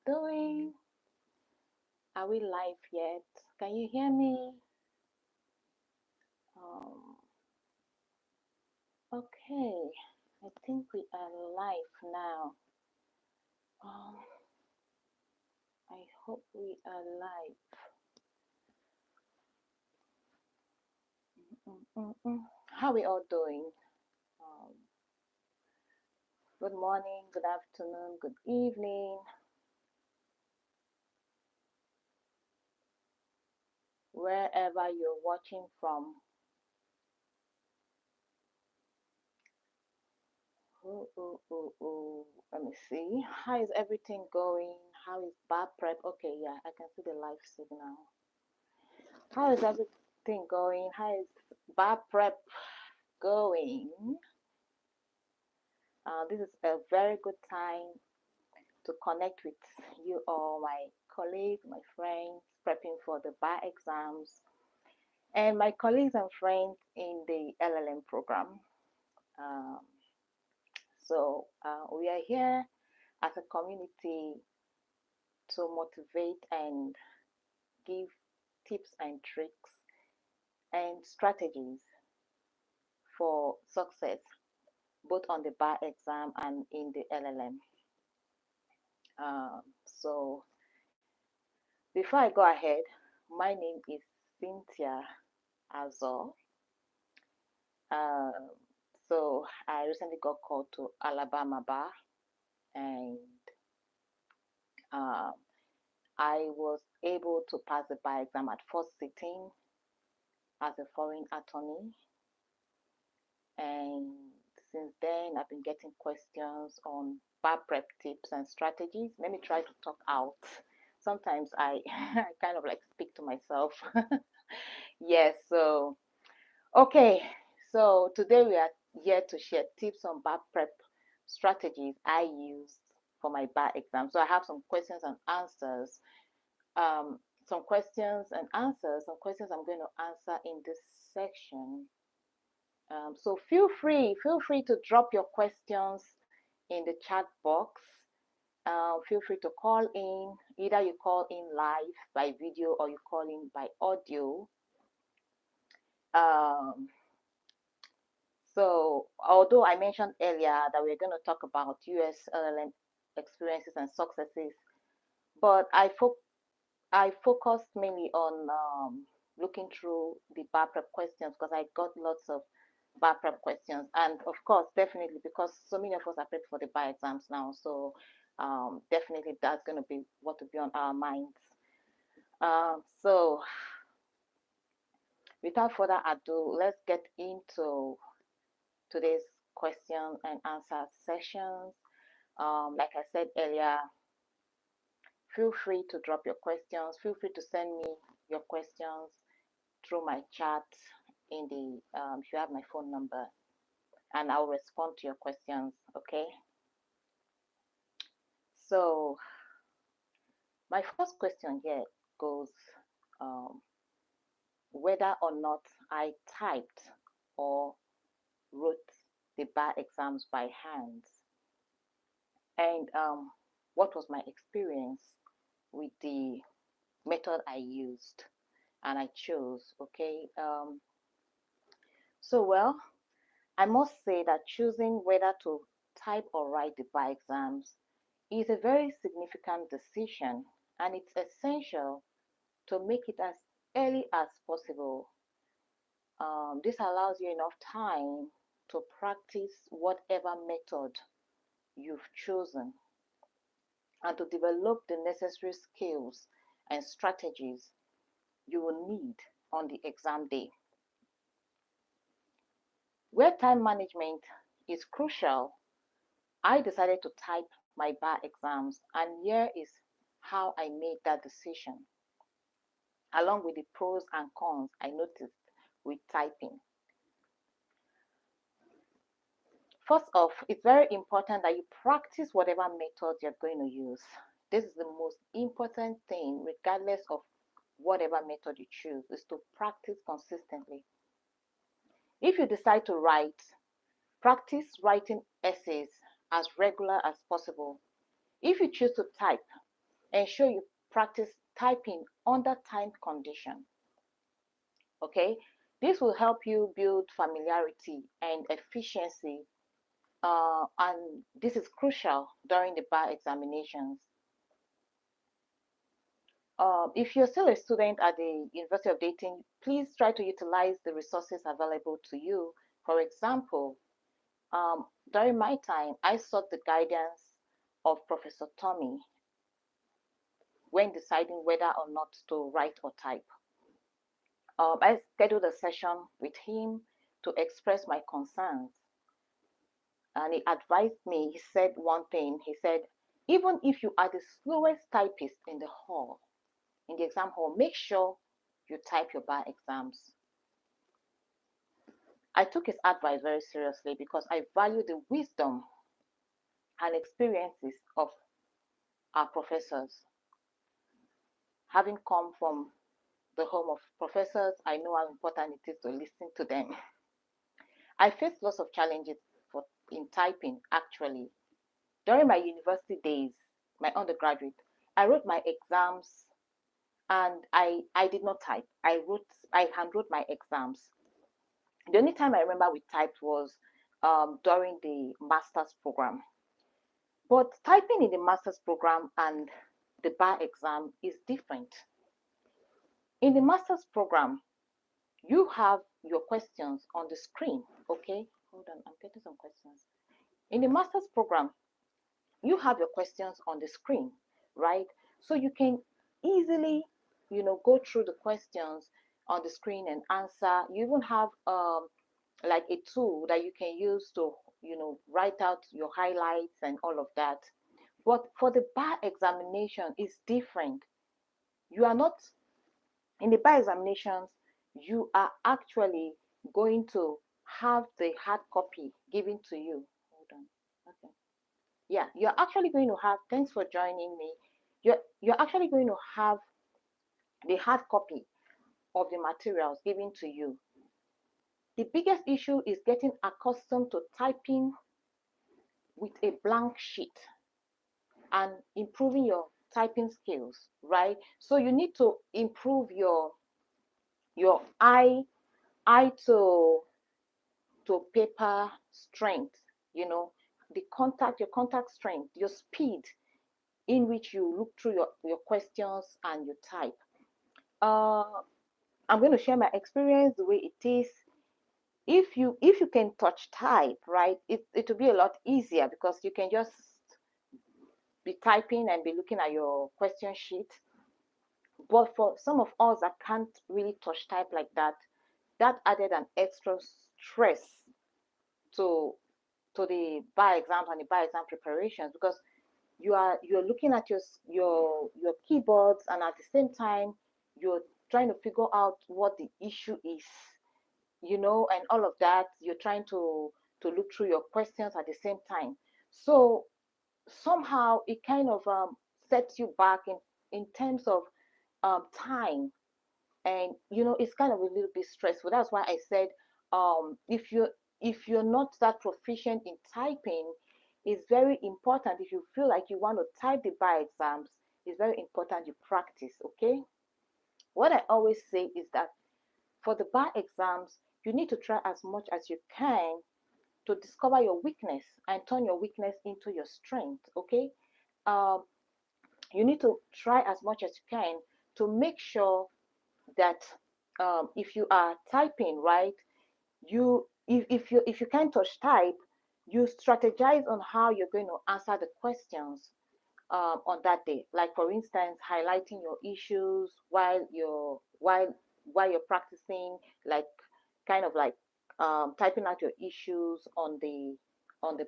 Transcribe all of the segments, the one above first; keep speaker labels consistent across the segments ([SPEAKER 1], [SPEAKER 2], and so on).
[SPEAKER 1] doing? Are we live yet? Can you hear me? Um, okay, I think we are live now. Um, I hope we are live. How are we all doing? Um, good morning, good afternoon, good evening, wherever you're watching from. Let me see. How is everything going? How is bar prep? Okay, yeah, I can see the live signal. How is everything going? How is bar prep going? This is a very good time to connect with you all, my colleagues, my friends, prepping for the bar exams, and my colleagues and friends in the LLM program. Um, we are here as a community to motivate and give tips and tricks and strategies for success, both on the bar exam and in the LLM. So before I go ahead, my name is Cynthia Azor. Uh, so I recently got called to Alabama Bar, and uh, I was able to pass the bar exam at first sitting as a foreign attorney. And since then, I've been getting questions on bar prep tips and strategies. Let me try to talk out. Sometimes I, I kind of like speak to myself. Yes, so, okay. So today we are here to share tips on bar prep strategies I used for my bar exam. So I have some questions and answers. Some questions and answers, some questions I'm going to answer in this section. So feel free to drop your questions in the chat box. Feel free to call in. Either you call in live by video or you call in by audio. So although I mentioned earlier that we're going to talk about US LLM experiences and successes, but I focused mainly on looking through the bar prep questions because I got lots of bar prep questions, and of course, definitely because so many of us are prepped for the bar exams now, so definitely that's going to be what will be on our minds. So without further ado, let's get into today's question and answer sessions. Like I said earlier, feel free to drop your questions. Feel free to send me your questions through my chat in the if you have my phone number, and I'll respond to your questions. Okay. So my first question here goes um, whether or not I typed or wrote the bar exams by hand, and what was my experience with the method I used and I chose. Okay. Well, I must say that choosing whether to type or write the bar exams is a very significant decision, and it's essential to make it as early as possible. This allows you enough time to practice whatever method you've chosen and to develop the necessary skills and strategies you will need on the exam day. Where time management is crucial, I decided to type my bar exams, and here is how I made that decision, along with the pros and cons I noticed with typing. First off, it's very important that you practice whatever method you're going to use. This is the most important thing, regardless of whatever method you choose, is to practice consistently. If you decide to write, practice writing essays as regular as possible. If you choose to type, ensure you practice typing under timed condition. Okay, this will help you build familiarity and efficiency, and this is crucial during the bar examinations. If you're still a student at the University of Dayton, please try to utilize the resources available to you. For example, during my time, I sought the guidance of Professor Tommy when deciding whether or not to write or type. I scheduled a session with him to express my concerns, and he advised me. He said one thing. He said, even if you are the slowest typist in the hall, in the exam hall, make sure you type your bar exams. I took his advice very seriously because I value the wisdom and experiences of our professors. Having come from the home of professors, I know how important it is to listen to them. I faced lots of challenges in typing, actually. During my university days, my undergraduate, I wrote my exams and I did not type. I handwrote my exams. The only time I remember we typed was during the master's program. But typing in the master's program and the bar exam is different. In the master's program, you have your questions on the screen. Okay, hold on, I'm getting some questions. In the master's program, you have your questions on the screen, right? So you can easily, go through the questions on the screen and answer. You even have like a tool that you can use to, write out your highlights and all of that. But for the bar examination, it's different. You are not in the bar examinations, you are actually going to have the hard copy given to you. Hold on. Okay. Yeah, you're actually going to have, thanks for joining me. You're actually going to have the hard copy of the materials given to you. The biggest issue is getting accustomed to typing with a blank sheet and improving your typing skills, right? So you need to improve your eye to paper strength, your contact strength, your speed in which you look through your questions and you type. Uh, I'm going to share my experience the way it is. If you can touch type, right, it will be a lot easier because you can just be typing and be looking at your question sheet. But for some of us that can't really touch type like that, that added an extra stress to the bar exams and the bar exam preparations because you're looking at your keyboards and at the same time you're trying to figure out what the issue is, and all of that. You're trying to look through your questions at the same time. So somehow it kind of sets you back in terms of time, and it's kind of a little bit stressful. That's why I said, if you're not that proficient in typing, it's very important. If you feel like you want to type the bar exams, it's very important you practice. Okay, what I always say is that for the bar exams, you need to try as much as you can to discover your weakness and turn your weakness into your strength. Okay, um, you need to try as much as you can to make sure that if you are typing, right, if you can't touch type, you strategize on how you're going to answer the questions on that day. Like for instance, highlighting your issues while you're practicing, like kind of like typing out your issues on the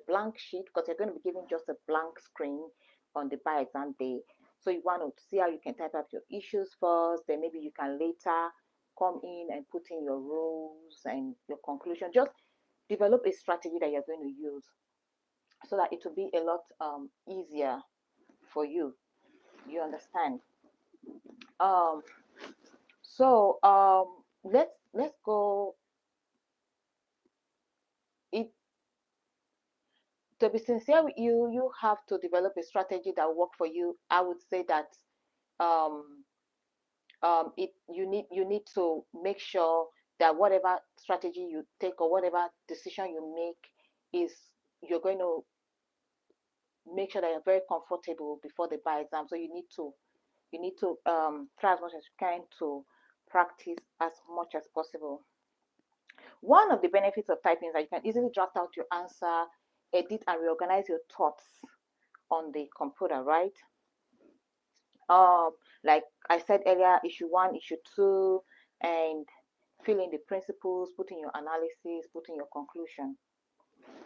[SPEAKER 1] blank sheet, because you're going to be given just a blank screen on the bar exam day. So you want to see how you can type up your issues first, then maybe you can later come in and put in your rules and your conclusion. Just develop a strategy that you're going to use so that it will be a lot easier for you. You understand? Um, so let's go. It to be sincere with you, you have to develop a strategy that will work for you. I would say that um, you need to make sure that whatever strategy you take or whatever decision you make is you're going to make sure that you're very comfortable before the bar exam. So you need to try as much as you can to practice as much as possible. One of the benefits of typing is that you can easily draft out your answer, edit and reorganize your thoughts on the computer, right? Um, like I said earlier, issue one, issue two, and fill in the principles, put in your analysis, put in your conclusion.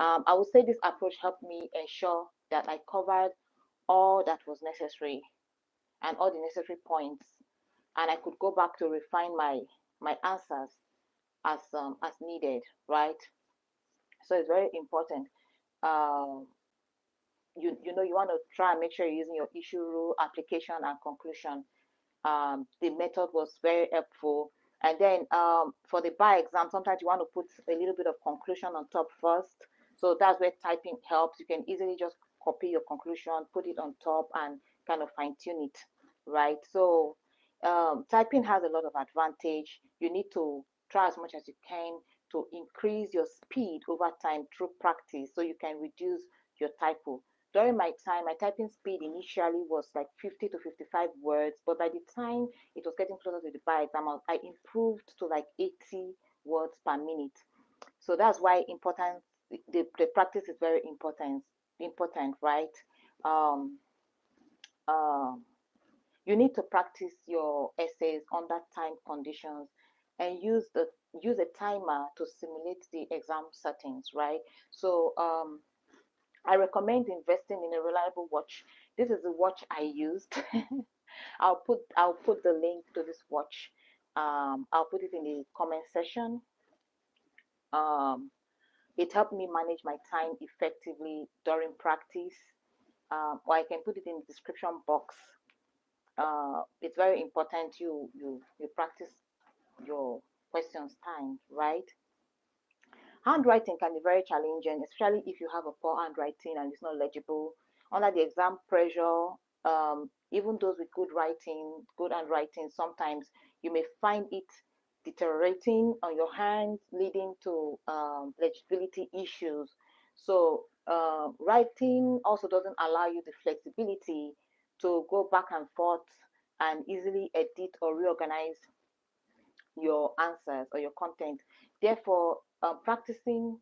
[SPEAKER 1] I would say this approach helped me ensure that I covered all that was necessary and all the necessary points, and I could go back to refine my answers as needed, right? So it's very important. Um, you know you want to try and make sure you're using your issue rule, application, and conclusion. The method was very helpful. And then for the bar exam, sometimes you want to put a little bit of conclusion on top first. So that's where typing helps. You can easily just copy your conclusion, put it on top, and kind of fine tune it, right? So typing has a lot of advantage. You need to try as much as you can to increase your speed over time through practice so you can reduce your typo. During my time, my typing speed initially was like 50 to 55 words, but by the time it was getting closer to the bar exam, I improved to like 80 words per minute. So that's why important the practice is very important, right? Um, um, you need to practice your essays under time conditions and use a timer to simulate the exam settings, right? So I recommend investing in a reliable watch. This is the watch I used. I'll put the link to this watch. I'll put it in the comment section. Um, it helped me manage my time effectively during practice. Or I can put it in the description box. It's very important you practice your questions time, right? Handwriting can be very challenging, especially if you have a poor handwriting and it's not legible. Under the exam pressure, even those with good handwriting, sometimes you may find it deteriorating on your hands, leading to legibility issues. So, writing also doesn't allow you the flexibility to go back and forth and easily edit or reorganize your answers or your content. Therefore, practicing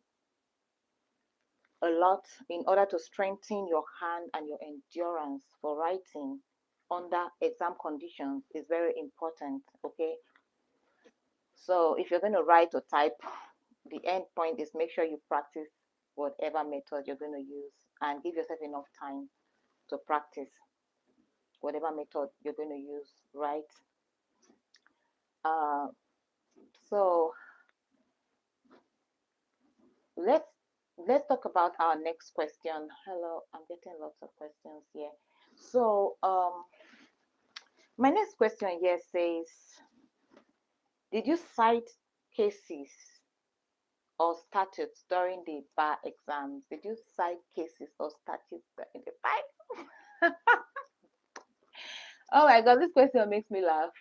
[SPEAKER 1] a lot in order to strengthen your hand and your endurance for writing under exam conditions is very important. Okay, so if you're going to write or type, the end point is make sure you practice whatever method you're going to use and give yourself enough time to practice whatever method you're going to use, right? uh, so let's let's talk about our next question. Hello, I'm getting lots of questions here. So my next question here says, did you cite cases or statutes during the bar exams? Did you cite cases or statutes during the bar? Oh my god, this question makes me laugh.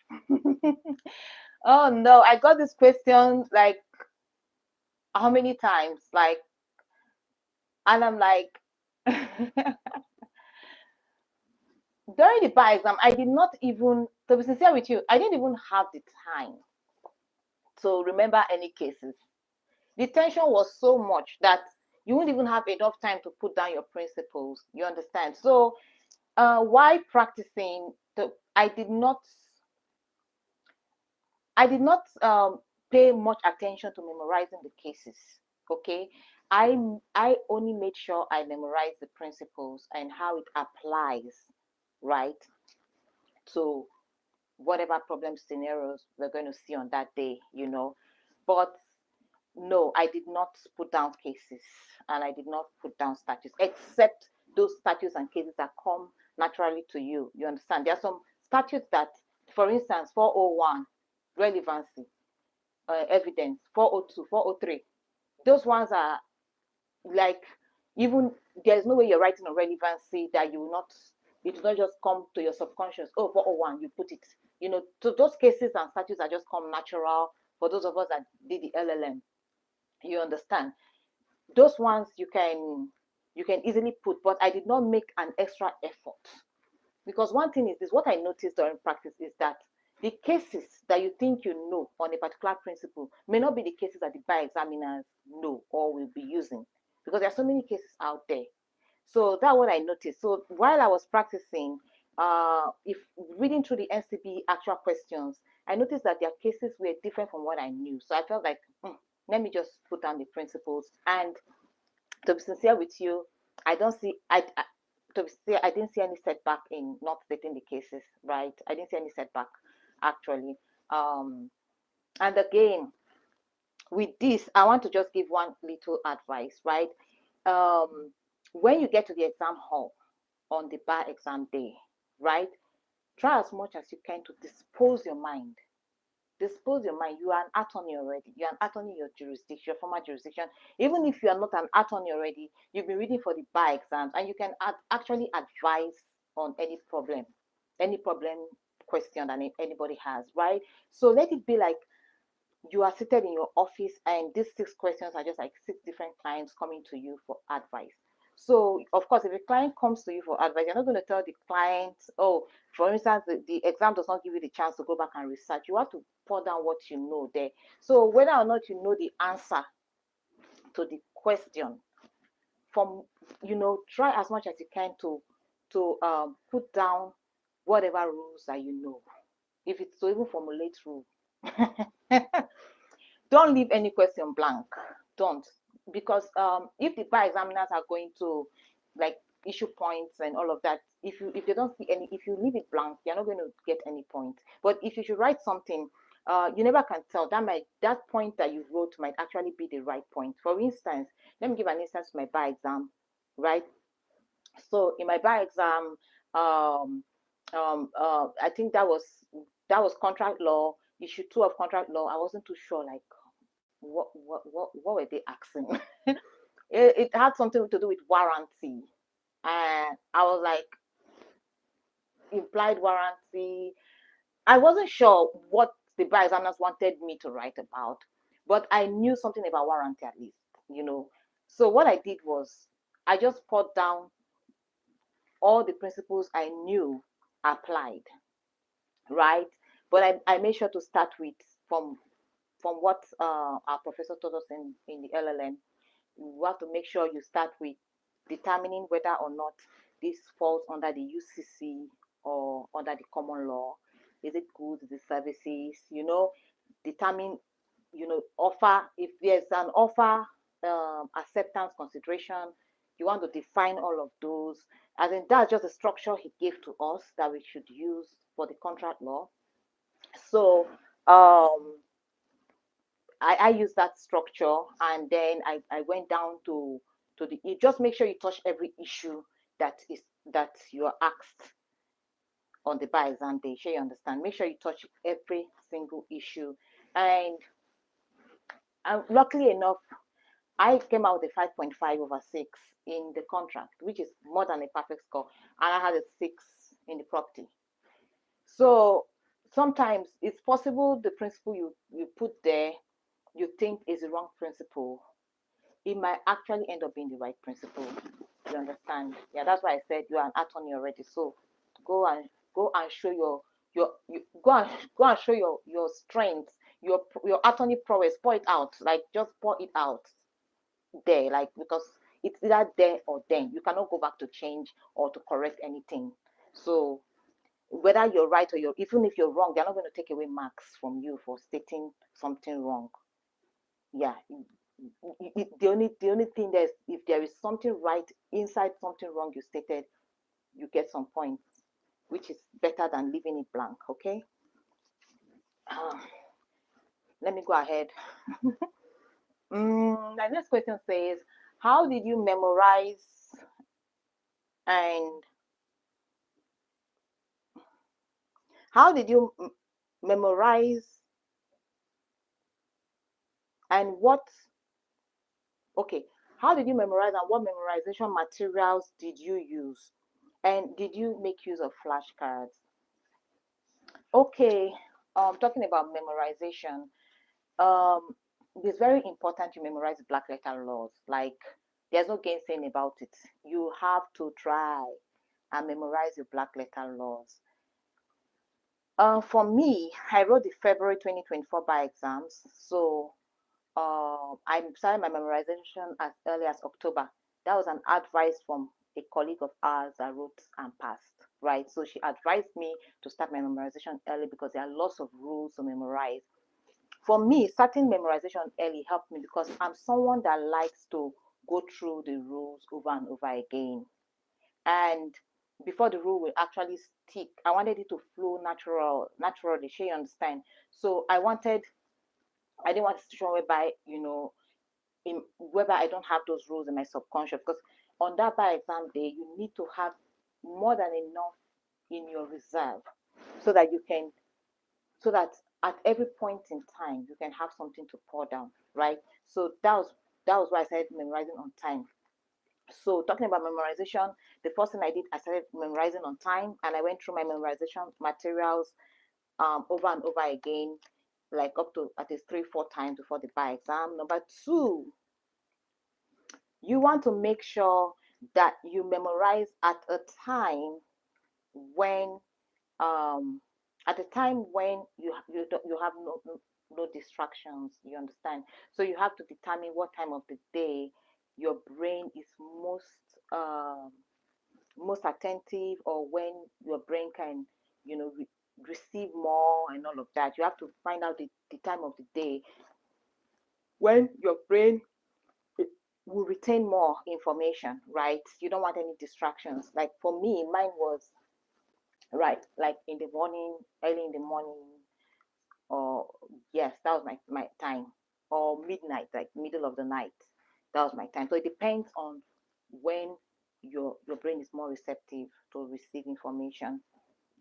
[SPEAKER 1] Oh no, I got this question like how many times? Like, and I'm like, during the bar exam, I did not even, to be sincere with you, I didn't even have the time to remember any cases. The tension was so much that you wouldn't even have enough time to put down your principles. You understand? So, while practicing, I did not, pay much attention to memorizing the cases. Okay, I only made sure I memorized the principles and how it applies, right, to whatever problem scenarios we're going to see on that day, you know. But no, I did not put down cases and I did not put down statutes, except those statutes and cases that come naturally to you. You understand? There are some statutes that, for instance, 401, relevancy, evidence, 402, 403. Those ones are like, even there's no way you're writing on relevancy that you will not, it will not just come to your subconscious. Oh, 401, you put it. So those cases and statutes are just come natural for those of us that did the LLM. You understand? Those ones you can easily put, but I did not make an extra effort. Because one thing is this, what I noticed during practice is that the cases that you think you know on a particular principle may not be the cases that the bar examiners know or will be using, because there are so many cases out there. So that's what I noticed. So while I was practicing, if reading through the NCB actual questions, I noticed that their cases were different from what I knew. So I felt like, let me just put down the principles. And to be sincere with you, I don't see, to be sincere, I didn't see any setback in not stating the cases, right? I didn't see any setback, actually. And again, with this, I want to just give one little advice, right? When you get to the exam hall on the bar exam day, right? Try as much as you can to dispose your mind. Dispose your mind. You are an attorney already. You are an attorney in your jurisdiction, your former jurisdiction. Even if you are not an attorney already, you've been reading for the bar exams, and you can actually advise on any problem question that anybody has, right? So let it be like you are seated in your office, and these 6 questions are just like 6 different clients coming to you for advice. So, of course, if a client comes to you for advice, you're not going to tell the client, oh, for instance, the exam does not give you the chance to go back and research. You have to pour down what you know there. So, whether or not you know the answer to the question, from try as much as you can to put down whatever rules that you know. If it's to even formulate rule. Don't leave any question blank. Don't. Because if the bar examiners are going to like issue points and all of that, if they don't see any, if you leave it blank, you're not going to get any point. But if you should write something, you never can tell. That point that you wrote might actually be the right point. For instance, let me give an instance to my bar exam, right? So in my bar exam, I think that was contract law, issue 2 of contract law. I wasn't too sure, like what were they asking? It had something to do with warranty, and I was like, implied warranty. I wasn't sure what the bar examiners wanted me to write about, but I knew something about warranty at least. So what I did was I just put down all the principles I knew applied, right? But I made sure to start with from what our professor taught us in the LLM. You have to make sure you start with determining whether or not this falls under the UCC or under the common law. Is it goods, is it services? Determine, offer. If there's an offer, acceptance, consideration, you want to define all of those. I think that's just the structure he gave to us that we should use for the contract law. So I use that structure, and then I went down to you just make sure you touch every issue that you are asked on the bar exam day. Sure, you understand. Make sure you touch every single issue, and luckily enough, I came out with a 5.5/6 in the contract, which is more than a perfect score, and I had a 6 in the property. So sometimes it's possible the principle you put there you think is the wrong principle, it might actually end up being the right principle. You understand? Yeah, that's why I said you are an attorney already. So go and show go and show your strengths, your attorney prowess. Pour it out, like just pour it out there, like, because it's either there or then. You cannot go back to change or to correct anything. So whether you're right or even if you're wrong, they're not going to take away marks from you for stating something wrong. Yeah, the only thing is if there is something right inside something wrong you stated, you get some points, which is better than leaving it blank. Okay. Let me go ahead. My next question says, how did you memorize and how did you memorize and what? Okay, How did you memorize and what memorization materials did you use? And did you make use of flashcards? Okay, talking about memorization, it's very important you memorize black letter laws. Like, there's no gainsaying about it. You have to try and memorize your black letter laws. For me, I wrote the February 2024 bar exams, so I started my memorization as early as October. That was an advice from a colleague of ours that wrote and passed, right? So she advised me to start my memorization early because there are lots of rules to memorize. For me, starting memorization early helped me because I'm someone that likes to go through the rules over and over again. And before the rule will actually stick, I wanted it to flow naturally. She understand. So I didn't want a situation whereby, whereby I don't have those rules in my subconscious. Because on that bar exam day, you need to have more than enough in your reserve so that so that at every point in time you can have something to pour down, right? So that was why I started memorizing on time. So talking about memorization, the first thing I did, I started memorizing on time, and I went through my memorization materials over and over again, like up to at least 3, 4 times before the bar exam. Number two, you want to make sure that you memorize when um at a time when you have no distractions. You understand? So you have to determine what time of the day your brain is most attentive, or when your brain can receive more and all of that. You have to find out the time of the day when your brain will retain more information, right? You don't want any distractions. Like for me, mine was right, like in the morning, early in the morning, or yes, that was my time, or midnight, like middle of the night. That was my time. So it depends on when your brain is more receptive to receive information.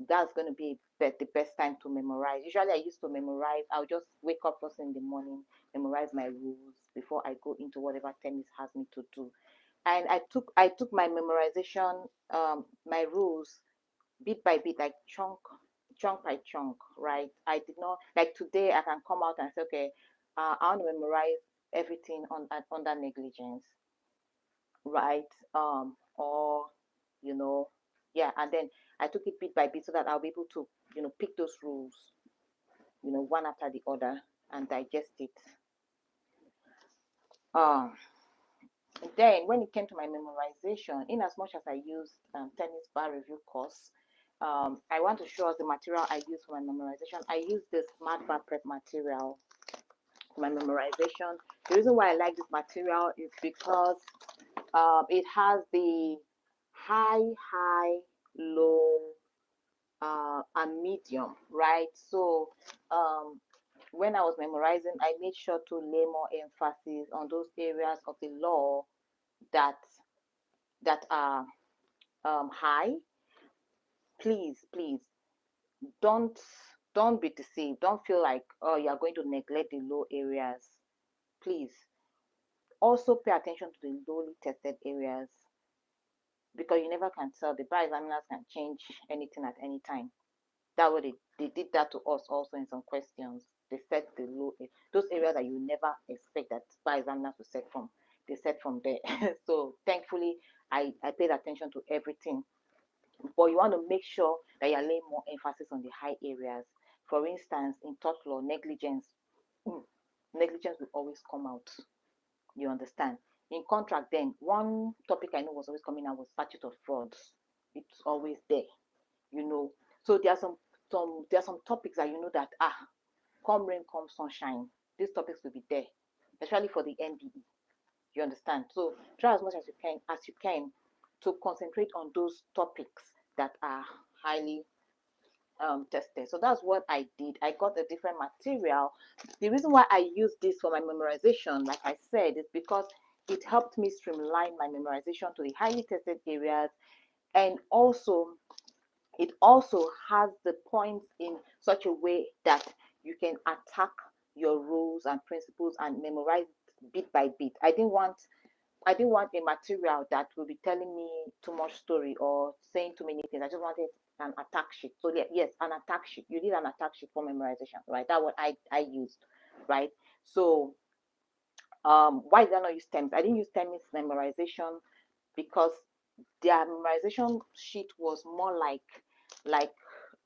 [SPEAKER 1] That's going to be the best time to memorize. Usually I used to memorize. I'll just wake up first in the morning, memorize my rules before I go into whatever tennis has me to do. And I took my memorization, my rules, bit by bit, like chunk by chunk, right? I did not, like today I can come out and say, okay, I want to memorize everything under negligence, right? Or you know, yeah, and then I took it bit by bit so that I'll be able to, pick those rules, one after the other, and digest it. Um, then when it came to my memorization, in as much as I used tennis bar review course, I want to show us the material I used for my memorization. I used the smart bar prep material for my memorization. The reason why I like this material is because it has the high, low, and medium, right? So when I was memorizing, I made sure to lay more emphasis on those areas of the law that are high. Please don't don't be deceived. Don't feel like, oh, you're going to neglect the low areas. Please also pay attention to the lowly tested areas, because you never can tell. The bar examiners can change anything at any time. That way they did that to us also in some questions. They set the low, those areas that you never expect that bar examiners to set from. They set from there. So thankfully, I paid attention to everything. But you want to make sure that you're laying more emphasis on the high areas. For instance, in tort law, negligence. Negligence will always come out. You understand? In contract, then one topic I know was always coming out was statute of frauds. It's always there, you know. So there are some topics that that come rain, come sunshine. These topics will be there, especially for the NDE. You understand? So try as much as you can to concentrate on those topics that are highly tested. So that's what I did. I got a different material. The reason why I use this for my memorization, like I said, is because it helped me streamline my memorization to the highly tested areas, and also it also has the points in such a way that you can attack your rules and principles and memorize bit by bit. I didn't want I didn't want a material that will be telling me too much story or saying too many things. I just wanted an attack sheet. So yes, an attack sheet. You need an attack sheet for memorization, right? That's what I used, right? So why did I not use Thames? I didn't use Thames memorization because their memorization sheet was more like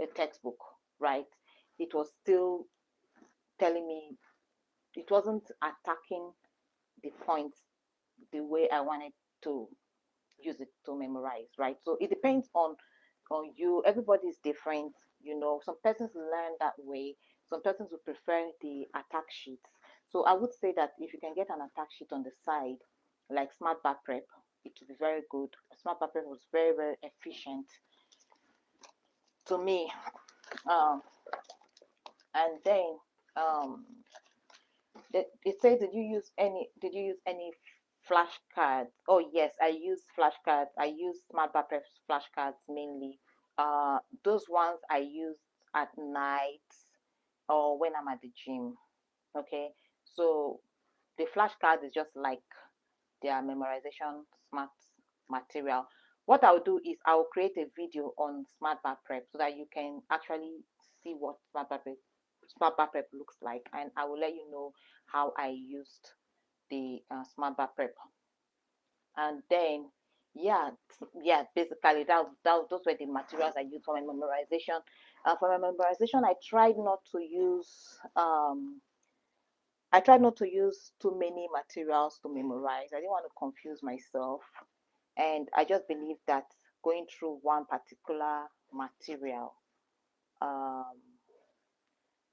[SPEAKER 1] a textbook, right? It was still telling me, it wasn't attacking the points the way I wanted to use it to memorize, right? So it depends on you. Everybody is different, you know. Some persons learn that way. Some persons would prefer the attack sheets. So I would say that if you can get an attack sheet on the side, like Smart Bar Prep, it would be very good. Smart Bar Prep was very efficient to me. Um, and then um, it says, did you use any flashcards? Oh yes, I use flashcards. I use Smart Bar Prep flashcards mainly. Those ones I use at night or when I'm at the gym. Okay, so the flashcard is just like their memorization smart material. What I'll do is I'll create a video on Smart Bar Prep so that you can actually see what Smart Bar Prep looks like, and I will let you know how I used the Smart Bar Prep. And then yeah, basically those were the materials I used for my memorization. For my memorization, I tried not to use too many materials to memorize. I didn't want to confuse myself. And I just believe that going through one particular material um,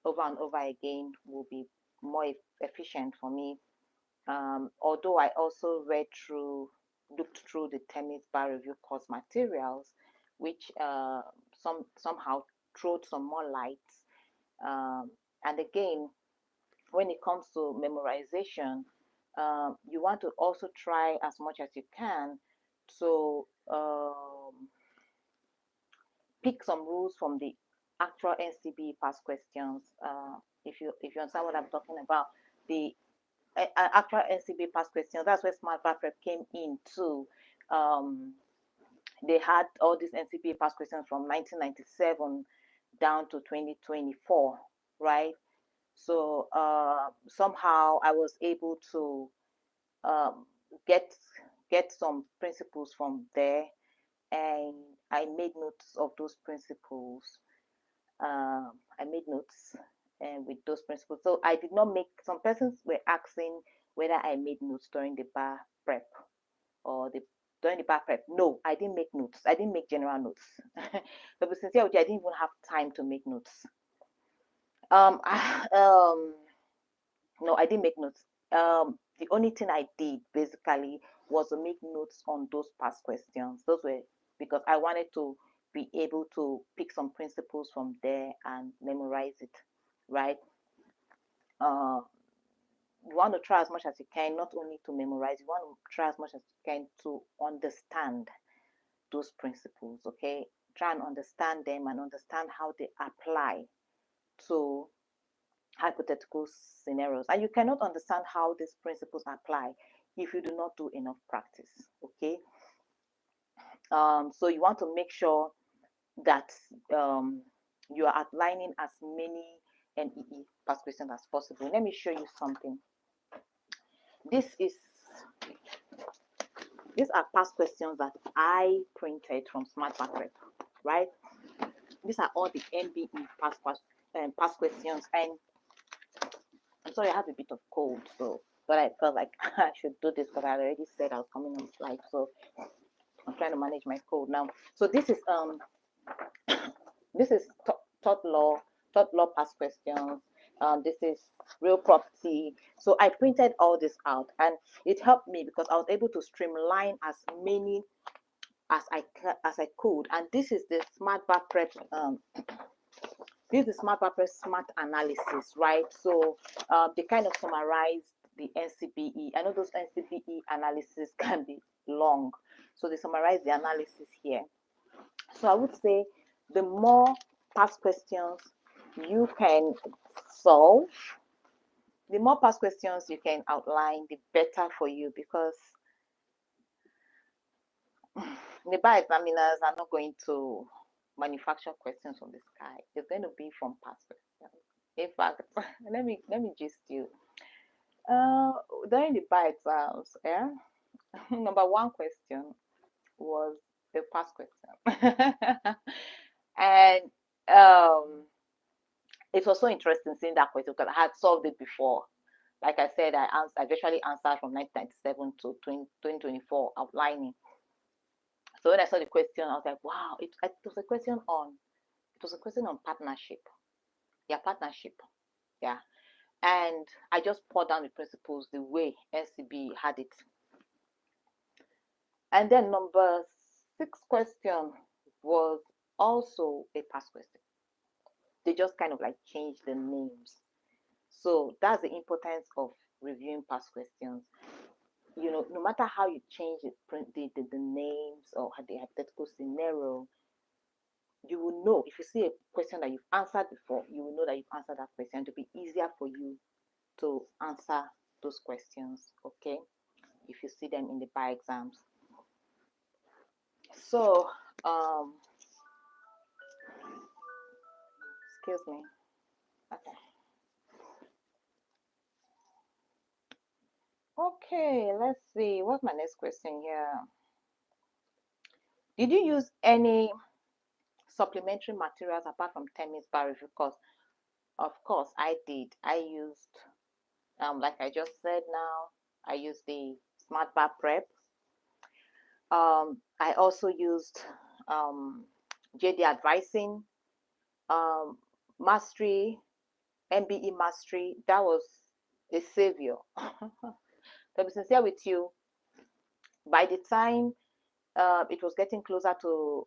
[SPEAKER 1] over and over again will be more efficient for me. Although I also looked through the Tennis Bar Review course materials, which somehow threw some more light. And again, when it comes to memorization, you want to also try as much as you can to pick some rules from the actual NCB past questions. If you understand what I'm talking about, the actual NCB past questions, that's where Smart Bar Prep came in too. They had all these NCB past questions from 1997 down to 2024, right? So somehow I was able to um, get get some principles from there, and I made notes of those principles. I made notes with those principles. So I did not make. Some persons were asking whether I made notes during the bar prep or the during the bar prep. No, I didn't make notes. I didn't make general notes. To be sincere with you, I didn't even have time to make notes. I, no, I didn't make notes. The only thing I did basically was to make notes on those past questions. Those were because I wanted to be able to pick some principles from there and memorize it, right? Uh, you want to try as much as you can, not only to memorize, you want to try as much as you can to understand those principles, okay? Try and understand them and understand how they apply to hypothetical scenarios. And you cannot understand how these principles apply if you do not do enough practice, okay? So you want to make sure that you are outlining as many NEE past questions as possible. Let me show you something. This is These are past questions that I printed from Smart Bar Prep, right? These are all the MBE past questions. And I'm sorry, I have a bit of cold, so but I felt like I should do this because I already said I was coming on live, so I'm trying to manage my cold now. So this is taught law past questions. This is real property. So I printed all this out, and it helped me because I was able to streamline as many as I could. And this is the Smart Bar Prep. This is Smart Bar Prep smart analysis, right? So they kind of summarize the NCBE. I know those NCBE analysis can be long, so they summarize the analysis here. So I would say the more past questions you can solve, the more past questions you can outline, the better for you, because The bar examiners are not going to manufacture questions from the sky. It's going to be from past questions. In fact, let me just you. Uh, During the bar exams, yeah, number one question was a past question, and um, it was so interesting seeing that question because I had solved it before. Like I said, I virtually answered from 1997 to 2024 outlining. So when I saw the question, I was like, wow, it was a question on partnership. Yeah, partnership. Yeah. And I just poured down the principles the way NCB had it. And then number six question was also a past question. They just kind of like changed the names. So that's the importance of reviewing past questions. No matter how you change the names or the hypothetical scenario, you will know if you see a question that you've answered before, you will know that you've answered that question. To be easier for you to answer those questions, okay? If you see them in the bar exams. So, excuse me. Okay. Okay, let's see. What's my next question here? Did you use any supplementary materials apart from tennis bar review? Because, of course, I did. I used, like I just said now, I used the Smart Bar Prep. I also used JD Advising, Mastery, MBE Mastery. That was a savior. To be sincere with you, by the time it was getting closer to,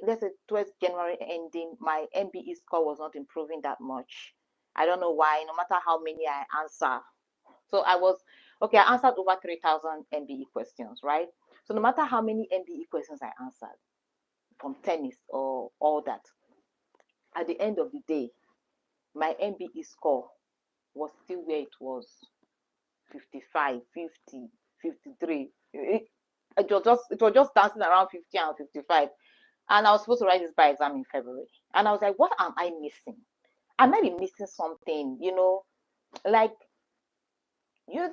[SPEAKER 1] let's say, towards January ending, my MBE score was not improving that much. I don't know why, no matter how many I answer. So I answered over 3,000 MBE questions, right? So no matter how many MBE questions I answered from tennis or all that, at the end of the day, my MBE score was still where it was 55, 50, 53. It was just dancing around 50 and 55. And I was supposed to write this by exam in February. And I was like, what am I missing? I might be missing something, like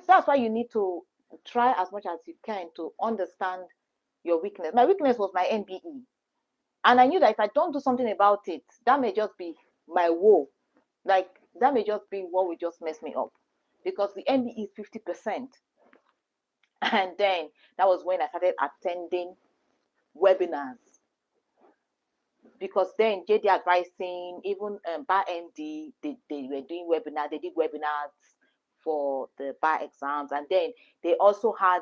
[SPEAKER 1] that's why you need to try as much as you can to understand your weakness. My weakness was my MBE. And I knew that if I don't do something about it, that may just be my woe. Like that may just be what will just mess me up. Because the MBE is 50%. And then that was when I started attending webinars. Because then JD Advising, even Bar MD, they were doing webinars. They did webinars for the bar exams, and then they also had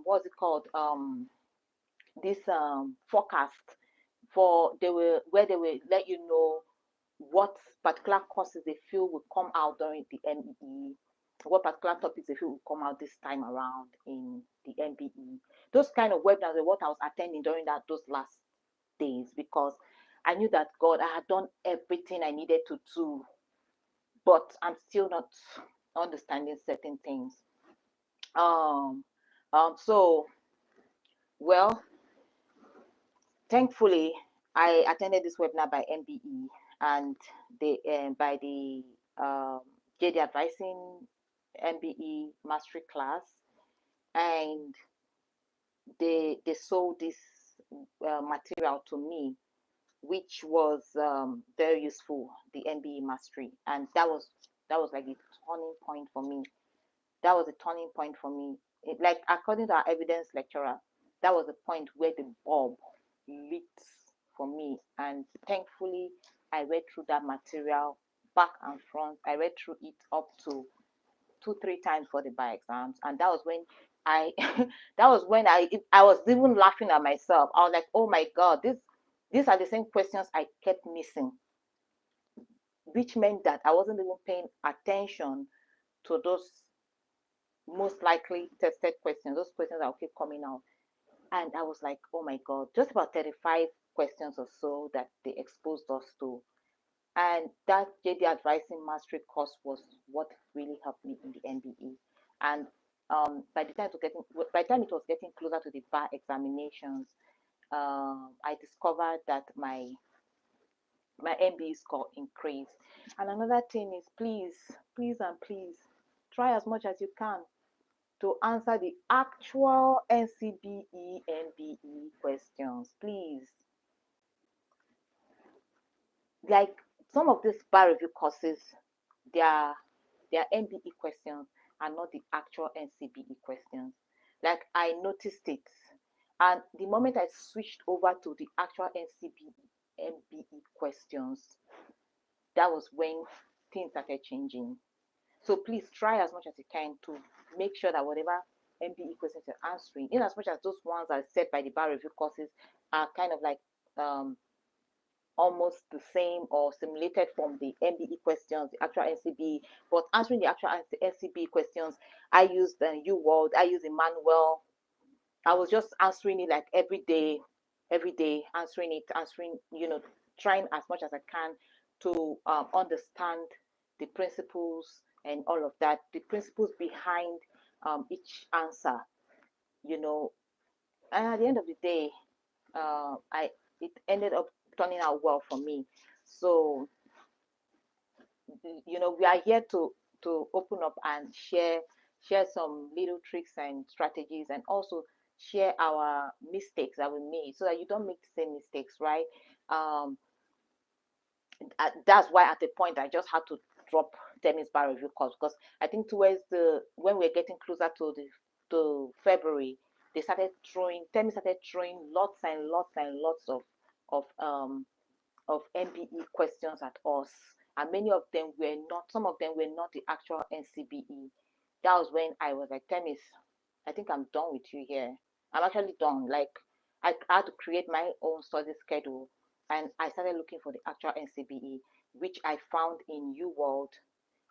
[SPEAKER 1] what's it called, this forecast for where they will let you know what particular courses they feel will come out during the MBE, what particular topics they feel will come out this time around in the MBE. Those kind of webinars were what I was attending during those last days, because I knew that God, I had done everything I needed to do, but I'm still not understanding certain things. So, well, thankfully, I attended this webinar by MBE and by the JD Advising MBE Mastery class, and they sold this material to me, which was very useful, the MBE Mastery, and that was like the turning point for me. That was a turning point for me. Like according to our evidence lecturer, that was the point where the bulb lit for me, and thankfully I read through that material back and front. I read through it up to 2-3 times for the bar exams, and that was when I I was even laughing at myself. I was like, oh my god, these are the same questions I kept missing, which meant that I wasn't even paying attention to those most likely tested questions. Those questions that will keep coming out. And I was like, oh my God, just about 35 questions or so that they exposed us to. And that JD Advising Mastery course was what really helped me in the MBE. And By the time it was getting closer to the bar examinations, I discovered that my MBE score increased. And another thing is, please and please, try as much as you can to answer the actual NCBE MBE questions, please. Like some of these bar review courses, their MBE questions are not the actual NCBE questions. Like I noticed it, and the moment I switched over to the actual NCBE MBE questions, that was when things started changing. So please try as much as you can to make sure that whatever MBE questions you're answering, in as much as those ones are set by the bar review courses are kind of like almost the same or simulated from the MBE questions, the actual NCB, but answering the actual NCB questions, I used the UWorld, I use Emmanuel. I was just answering it like every day, answering, trying as much as I can to understand the principles and all of that, the principles behind each answer, you know. And at the end of the day, I it ended up turning out well for me. So we are here to open up and share some little tricks and strategies, and also share our mistakes that we made so that you don't make the same mistakes, right? um that's why at the point I just had to drop tennis bar review course, because I think towards the when we're getting closer to February, they started throwing tennis started throwing lots and lots and lots of um of MBE questions at us, and many of them were not. Some of them were not the actual NCBE. That was when I was like, Tennis, I think I'm done with you here. I'm actually done. Like I had to create my own study schedule, and I started looking for the actual NCBE, which I found in UWorld,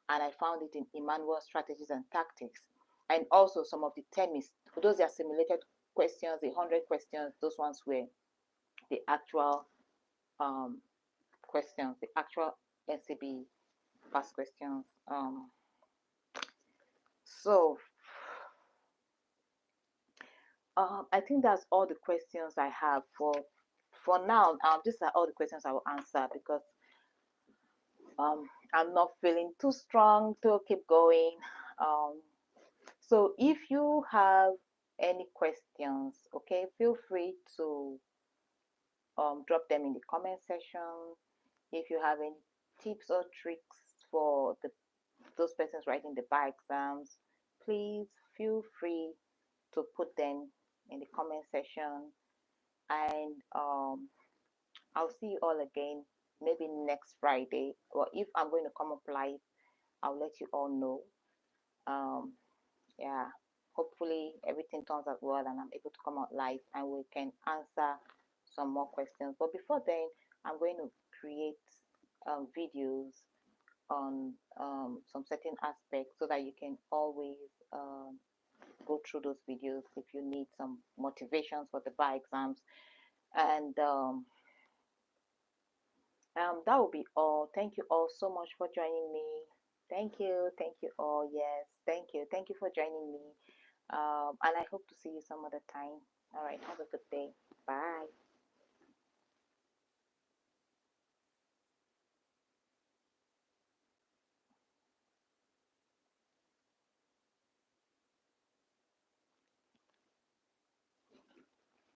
[SPEAKER 1] and I found it in Emmanuel Strategies and Tactics, and also some of the tennis. Those are simulated questions, the 100 questions. Those ones were the actual um, questions, the actual NCB past questions. So I think that's all the questions I have for now. These are all the questions I will answer, because I'm not feeling too strong to keep going. So if you have any questions, okay, feel free to drop them in the comment section. If you have any tips or tricks for those persons writing the bar exams, please feel free to put them in the comment section. And I'll see you all again maybe next Friday, or if I'm going to come up live, I'll let you all know. Yeah, hopefully everything turns out well and I'm able to come out live and we can answer some more questions. But before then, I'm going to create videos on some certain aspects so that you can always go through those videos if you need some motivations for the bar exams. And that will be all. Thank you all so much for joining me. Thank you all. Yes, thank you for joining me. And I hope to see you some other time. All right, have a good day. Bye.